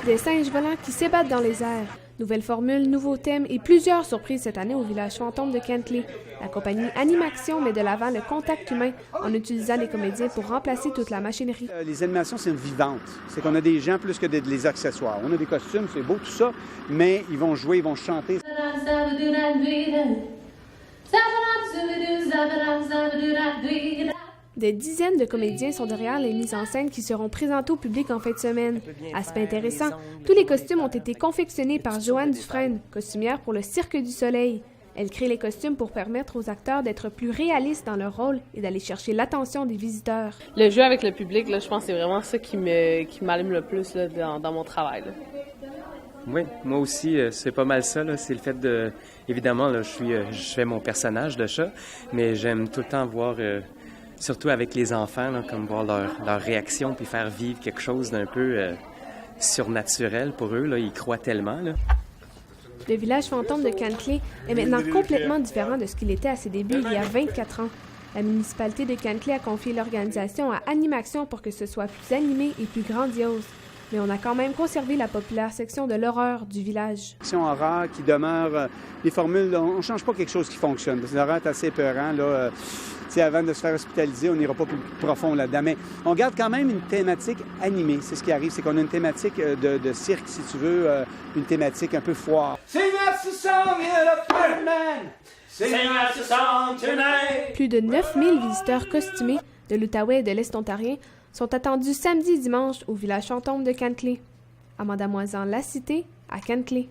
Des singes volants qui s'ébattent dans les airs. Nouvelle formule, nouveaux thèmes et plusieurs surprises cette année au village fantôme de Kentley. La compagnie Animaction met de l'avant le contact humain en utilisant les comédiens pour remplacer toute la machinerie. Les animations, c'est vivante. C'est qu'on a des gens plus que des accessoires. On a des costumes, c'est beau tout ça, mais ils vont jouer, ils vont chanter. Des dizaines de comédiens sont derrière les mises en scène qui seront présentées au public en fin de semaine. Aspect intéressant, tous les costumes ont été confectionnés par Joanne Dufresne, costumière pour le Cirque du Soleil. Elle crée les costumes pour permettre aux acteurs d'être plus réalistes dans leur rôle et d'aller chercher l'attention des visiteurs. Le jeu avec le public, là, je pense que c'est vraiment ça qui m'allume le plus là, dans mon travail. Là. Oui, moi aussi, c'est pas mal ça. Là. C'est le fait de... Évidemment, là, je fais mon personnage de chat, mais j'aime tout le temps voir... surtout avec les enfants, là, comme voir leur réaction puis faire vivre quelque chose d'un peu surnaturel pour eux. Là, ils croient tellement. Là. Le village fantôme de Kentley est maintenant complètement différent de ce qu'il était à ses débuts il y a 24 ans. La municipalité de Kentley a confié l'organisation à Animaction pour que ce soit plus animé et plus grandiose. Mais on a quand même conservé la populaire section de l'horreur du village. Section horreur qui demeure, les formules, on ne change pas quelque chose qui fonctionne. Parce que l'horreur est assez épeurant. Là, avant de se faire hospitaliser, on n'ira pas plus profond là-dedans. Mais on garde quand même une thématique animée. C'est ce qui arrive, c'est qu'on a une thématique de cirque, si tu veux, une thématique un peu foire. Plus de 9000 visiteurs costumés de l'Outaouais et de l'Est ontarien sont attendus samedi et dimanche au village fantôme de Kentley. Amanda Moisan, La Cité, à Kentley.